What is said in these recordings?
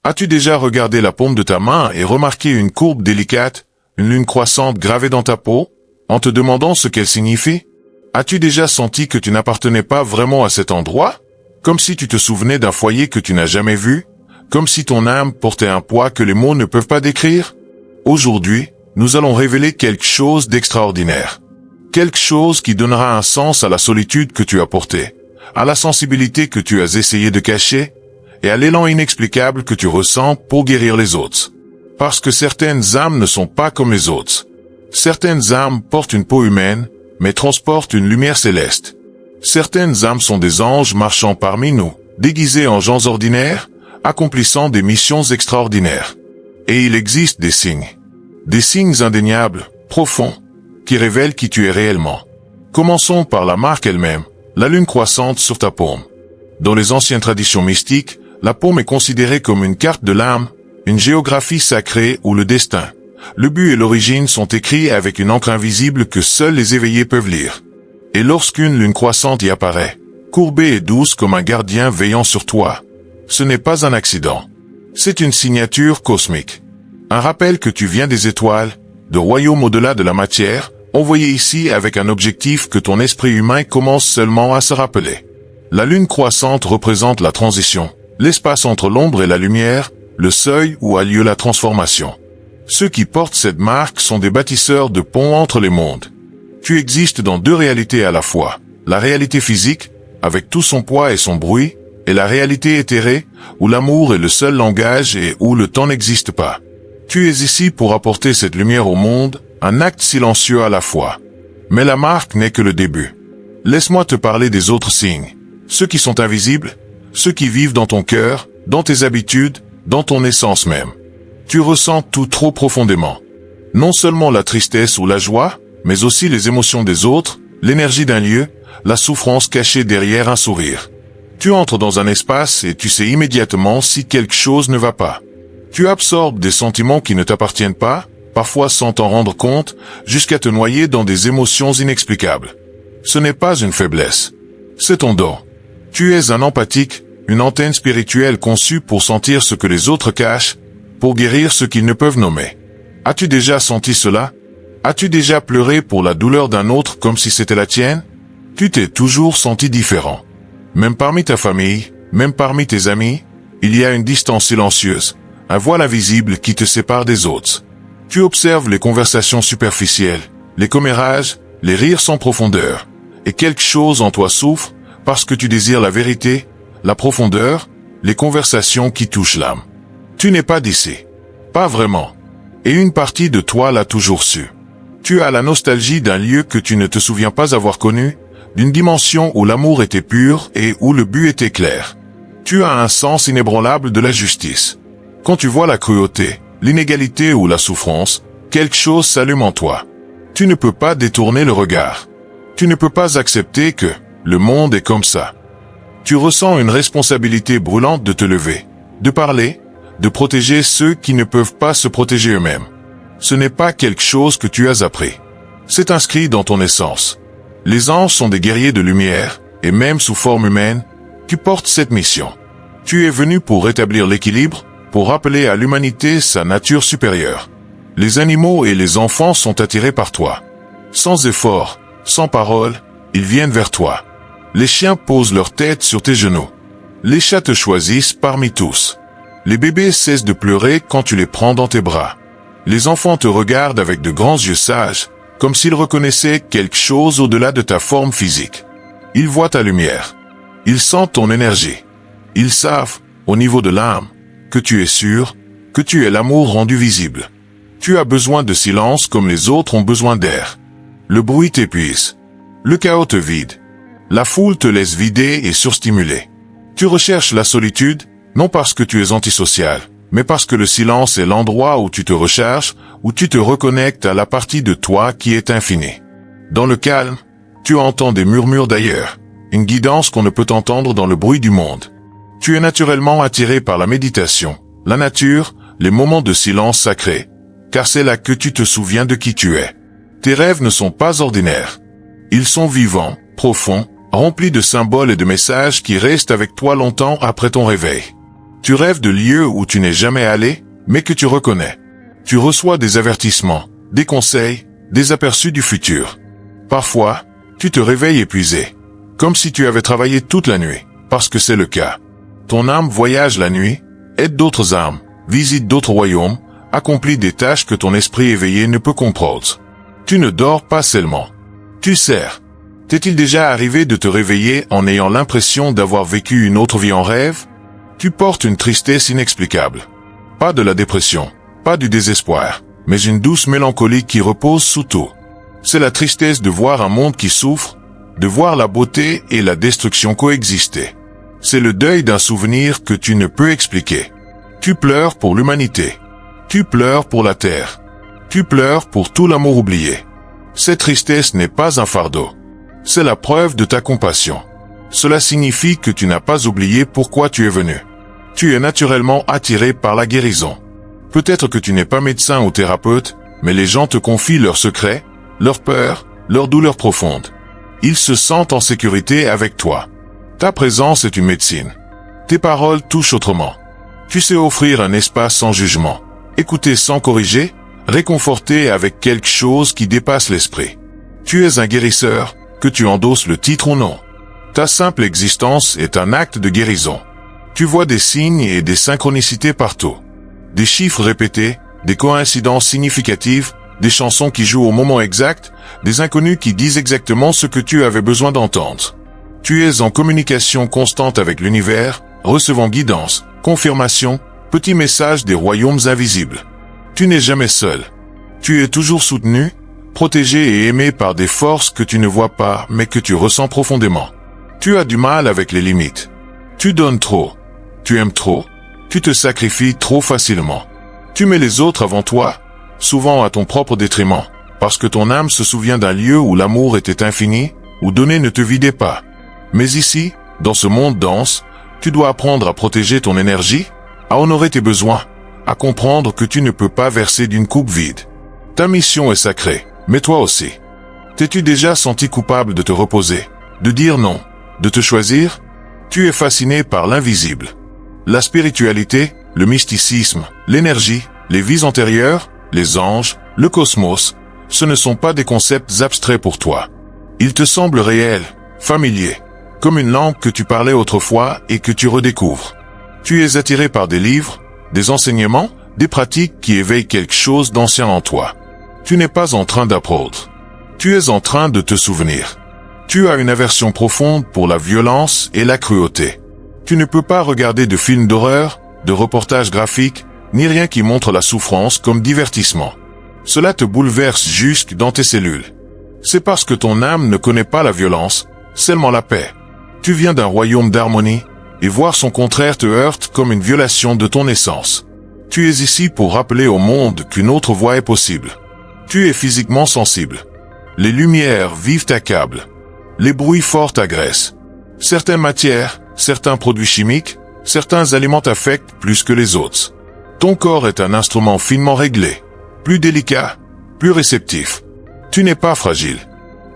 As-tu déjà regardé la paume de ta main et remarqué une courbe délicate, une lune croissante gravée dans ta peau, en te demandant ce qu'elle signifie? As-tu déjà senti que tu n'appartenais pas vraiment à cet endroit? Comme si tu te souvenais d'un foyer que tu n'as jamais vu? Comme si ton âme portait un poids que les mots ne peuvent pas décrire? Aujourd'hui, nous allons révéler quelque chose d'extraordinaire. Quelque chose qui donnera un sens à la solitude que tu as portée, à la sensibilité que tu as essayé de cacher, et à l'élan inexplicable que tu ressens pour guérir les autres. Parce que certaines âmes ne sont pas comme les autres. Certaines âmes portent une peau humaine, mais transportent une lumière céleste. Certaines âmes sont des anges marchant parmi nous, déguisés en gens ordinaires, accomplissant des missions extraordinaires. Et il existe des signes indéniables, profonds, qui révèlent qui tu es réellement. Commençons par la marque elle-même, la lune croissante sur ta paume. Dans les anciennes traditions mystiques, la paume est considérée comme une carte de l'âme, une géographie sacrée où le destin, le but et l'origine sont écrits avec une encre invisible que seuls les éveillés peuvent lire. Et lorsqu'une lune croissante y apparaît, courbée et douce comme un gardien veillant sur toi, ce n'est pas un accident. C'est une signature cosmique. Un rappel que tu viens des étoiles, de royaumes au-delà de la matière, envoyé ici avec un objectif que ton esprit humain commence seulement à se rappeler. La lune croissante représente la transition, l'espace entre l'ombre et la lumière, le seuil où a lieu la transformation. Ceux qui portent cette marque sont des bâtisseurs de ponts entre les mondes. Tu existes dans deux réalités à la fois, la réalité physique, avec tout son poids et son bruit, et la réalité éthérée, où l'amour est le seul langage et où le temps n'existe pas. Tu es ici pour apporter cette lumière au monde, un acte silencieux à la fois. Mais la marque n'est que le début. Laisse-moi te parler des autres signes. Ceux qui sont invisibles, ceux qui vivent dans ton cœur, dans tes habitudes, dans ton essence même. Tu ressens tout trop profondément. Non seulement la tristesse ou la joie, mais aussi les émotions des autres, l'énergie d'un lieu, la souffrance cachée derrière un sourire. Tu entres dans un espace et tu sais immédiatement si quelque chose ne va pas. Tu absorbes des sentiments qui ne t'appartiennent pas, parfois sans t'en rendre compte, jusqu'à te noyer dans des émotions inexplicables. Ce n'est pas une faiblesse. C'est ton don. Tu es un empathique, une antenne spirituelle conçue pour sentir ce que les autres cachent, pour guérir ce qu'ils ne peuvent nommer. As-tu déjà senti cela? As-tu déjà pleuré pour la douleur d'un autre comme si c'était la tienne? Tu t'es toujours senti différent. Même parmi ta famille, même parmi tes amis, il y a une distance silencieuse, un voile invisible qui te sépare des autres. Tu observes les conversations superficielles, les commérages, les rires sans profondeur, et quelque chose en toi souffre parce que tu désires la vérité, la profondeur, les conversations qui touchent l'âme. Tu n'es pas d'ici. Pas vraiment. Et une partie de toi l'a toujours su. Tu as la nostalgie d'un lieu que tu ne te souviens pas avoir connu, d'une dimension où l'amour était pur et où le but était clair. Tu as un sens inébranlable de la justice. Quand tu vois la cruauté, l'inégalité ou la souffrance, quelque chose s'allume en toi. Tu ne peux pas détourner le regard. Tu ne peux pas accepter que le monde est comme ça. Tu ressens une responsabilité brûlante de te lever, de parler, de protéger ceux qui ne peuvent pas se protéger eux-mêmes. Ce n'est pas quelque chose que tu as appris. C'est inscrit dans ton essence. Les anges sont des guerriers de lumière, et même sous forme humaine, tu portes cette mission. Tu es venu pour rétablir l'équilibre, pour rappeler à l'humanité sa nature supérieure. Les animaux et les enfants sont attirés par toi. Sans effort, sans parole, ils viennent vers toi. Les chiens posent leur tête sur tes genoux. Les chats te choisissent parmi tous. Les bébés cessent de pleurer quand tu les prends dans tes bras. Les enfants te regardent avec de grands yeux sages, comme s'ils reconnaissaient quelque chose au-delà de ta forme physique. Ils voient ta lumière. Ils sentent ton énergie. Ils savent, au niveau de l'âme, que tu es sûr, que tu es l'amour rendu visible. Tu as besoin de silence comme les autres ont besoin d'air. Le bruit t'épuise. Le chaos te vide. La foule te laisse vider et surstimulé. Tu recherches la solitude, non parce que tu es antisocial, mais parce que le silence est l'endroit où tu te recharges, où tu te reconnectes à la partie de toi qui est infinie. Dans le calme, tu entends des murmures d'ailleurs, une guidance qu'on ne peut entendre dans le bruit du monde. Tu es naturellement attiré par la méditation, la nature, les moments de silence sacrés, car c'est là que tu te souviens de qui tu es. Tes rêves ne sont pas ordinaires. Ils sont vivants, profonds, remplis de symboles et de messages qui restent avec toi longtemps après ton réveil. Tu rêves de lieux où tu n'es jamais allé, mais que tu reconnais. Tu reçois des avertissements, des conseils, des aperçus du futur. Parfois, tu te réveilles épuisé, comme si tu avais travaillé toute la nuit, parce que c'est le cas. Ton âme voyage la nuit, aide d'autres âmes, visite d'autres royaumes, accomplit des tâches que ton esprit éveillé ne peut comprendre. Tu ne dors pas seulement. Tu sers. T'est-il déjà arrivé de te réveiller en ayant l'impression d'avoir vécu une autre vie en rêve? Tu portes une tristesse inexplicable. Pas de la dépression, pas du désespoir, mais une douce mélancolie qui repose sous tout. C'est la tristesse de voir un monde qui souffre, de voir la beauté et la destruction coexister. C'est le deuil d'un souvenir que tu ne peux expliquer. Tu pleures pour l'humanité. Tu pleures pour la terre. Tu pleures pour tout l'amour oublié. Cette tristesse n'est pas un fardeau. C'est la preuve de ta compassion. Cela signifie que tu n'as pas oublié pourquoi tu es venu. Tu es naturellement attiré par la guérison. Peut-être que tu n'es pas médecin ou thérapeute, mais les gens te confient leurs secrets, leurs peurs, leurs douleurs profondes. Ils se sentent en sécurité avec toi. Ta présence est une médecine. Tes paroles touchent autrement. Tu sais offrir un espace sans jugement, écouter sans corriger, réconforter avec quelque chose qui dépasse l'esprit. Tu es un guérisseur, que tu endosses le titre ou non. Ta simple existence est un acte de guérison. Tu vois des signes et des synchronicités partout. Des chiffres répétés, des coïncidences significatives, des chansons qui jouent au moment exact, des inconnus qui disent exactement ce que tu avais besoin d'entendre. Tu es en communication constante avec l'univers, recevant guidance, confirmation, petits messages des royaumes invisibles. Tu n'es jamais seul. Tu es toujours soutenu, protégé et aimé par des forces que tu ne vois pas mais que tu ressens profondément. Tu as du mal avec les limites. Tu donnes trop. Tu aimes trop. Tu te sacrifies trop facilement. Tu mets les autres avant toi, souvent à ton propre détriment, parce que ton âme se souvient d'un lieu où l'amour était infini, où donner ne te vidait pas. Mais ici, dans ce monde dense, tu dois apprendre à protéger ton énergie, à honorer tes besoins, à comprendre que tu ne peux pas verser d'une coupe vide. Ta mission est sacrée, mais toi aussi. T'es-tu déjà senti coupable de te reposer, de dire non, de te choisir? Tu es fasciné par l'invisible. La spiritualité, le mysticisme, l'énergie, les vies antérieures, les anges, le cosmos, ce ne sont pas des concepts abstraits pour toi. Ils te semblent réels, familiers, comme une langue que tu parlais autrefois et que tu redécouvres. Tu es attiré par des livres, des enseignements, des pratiques qui éveillent quelque chose d'ancien en toi. Tu n'es pas en train d'apprendre. Tu es en train de te souvenir. Tu as une aversion profonde pour la violence et la cruauté. Tu ne peux pas regarder de films d'horreur, de reportages graphiques, ni rien qui montre la souffrance comme divertissement. Cela te bouleverse jusque dans tes cellules. C'est parce que ton âme ne connaît pas la violence, seulement la paix. Tu viens d'un royaume d'harmonie, et voir son contraire te heurte comme une violation de ton essence. Tu es ici pour rappeler au monde qu'une autre voie est possible. Tu es physiquement sensible. Les lumières vives t'accablent. Les bruits forts t'agressent. Certaines matières, certains produits chimiques, certains aliments t'affectent plus que les autres. Ton corps est un instrument finement réglé, plus délicat, plus réceptif. Tu n'es pas fragile.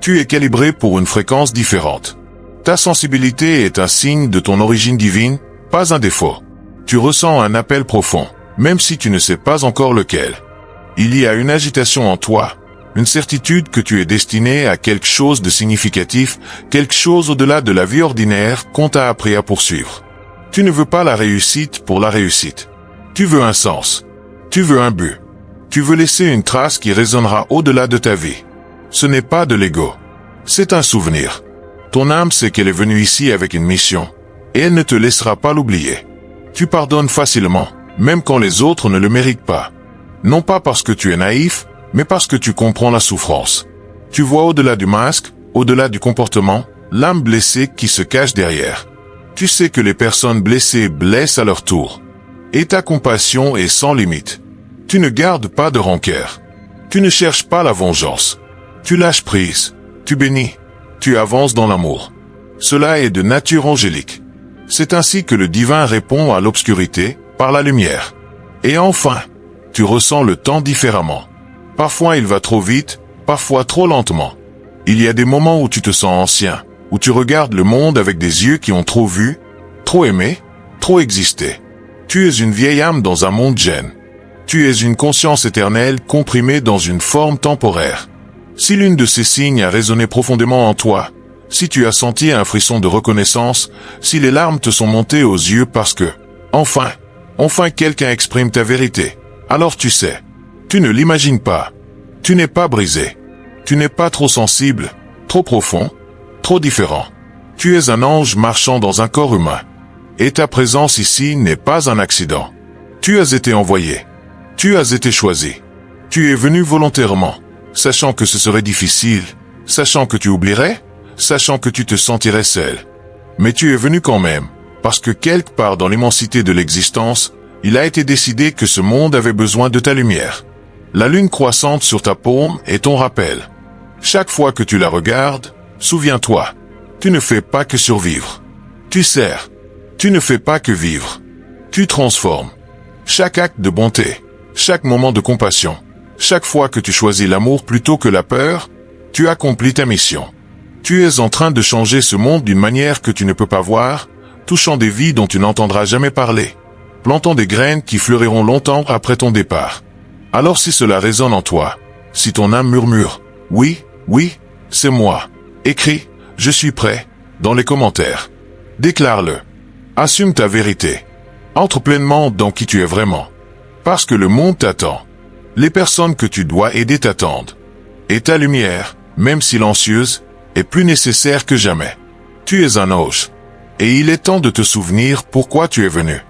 Tu es calibré pour une fréquence différente. Ta sensibilité est un signe de ton origine divine, pas un défaut. Tu ressens un appel profond, même si tu ne sais pas encore lequel. Il y a une agitation en toi, une certitude que tu es destiné à quelque chose de significatif, quelque chose au-delà de la vie ordinaire qu'on t'a appris à poursuivre. Tu ne veux pas la réussite pour la réussite. Tu veux un sens. Tu veux un but. Tu veux laisser une trace qui résonnera au-delà de ta vie. Ce n'est pas de l'ego. C'est un souvenir. Ton âme sait qu'elle est venue ici avec une mission, et elle ne te laissera pas l'oublier. Tu pardonnes facilement, même quand les autres ne le méritent pas. Non pas parce que tu es naïf, mais parce que tu comprends la souffrance. Tu vois au-delà du masque, au-delà du comportement, l'âme blessée qui se cache derrière. Tu sais que les personnes blessées blessent à leur tour. Et ta compassion est sans limite. Tu ne gardes pas de rancœur. Tu ne cherches pas la vengeance. Tu lâches prise. Tu bénis. Tu avances dans l'amour. Cela est de nature angélique. C'est ainsi que le divin répond à l'obscurité, par la lumière. Et enfin, tu ressens le temps différemment. Parfois il va trop vite, parfois trop lentement. Il y a des moments où tu te sens ancien, où tu regardes le monde avec des yeux qui ont trop vu, trop aimé, trop existé. Tu es une vieille âme dans un monde gêne. Tu es une conscience éternelle comprimée dans une forme temporaire. Si l'une de ces signes a résonné profondément en toi, si tu as senti un frisson de reconnaissance, si les larmes te sont montées aux yeux parce que, enfin quelqu'un exprime ta vérité, alors tu sais, tu ne l'imagines pas. Tu n'es pas brisé. Tu n'es pas trop sensible, trop profond, trop différent. Tu es un ange marchant dans un corps humain. Et ta présence ici n'est pas un accident. Tu as été envoyé. Tu as été choisi. Tu es venu volontairement, sachant que ce serait difficile, sachant que tu oublierais, sachant que tu te sentirais seul. Mais tu es venu quand même, parce que quelque part dans l'immensité de l'existence, il a été décidé que ce monde avait besoin de ta lumière. La lune croissante sur ta paume est ton rappel. Chaque fois que tu la regardes, souviens-toi, tu ne fais pas que survivre. Tu sers. Tu ne fais pas que vivre. Tu transformes. Chaque acte de bonté, chaque moment de compassion, chaque fois que tu choisis l'amour plutôt que la peur, tu accomplis ta mission. Tu es en train de changer ce monde d'une manière que tu ne peux pas voir, touchant des vies dont tu n'entendras jamais parler, plantant des graines qui fleuriront longtemps après ton départ. Alors si cela résonne en toi, si ton âme murmure, oui, c'est moi, écris, je suis prêt, dans les commentaires. Déclare-le. Assume ta vérité. Entre pleinement dans qui tu es vraiment. Parce que le monde t'attend. Les personnes que tu dois aider t'attendent. Et ta lumière, même silencieuse, est plus nécessaire que jamais. Tu es un ange. Et il est temps de te souvenir pourquoi tu es venu.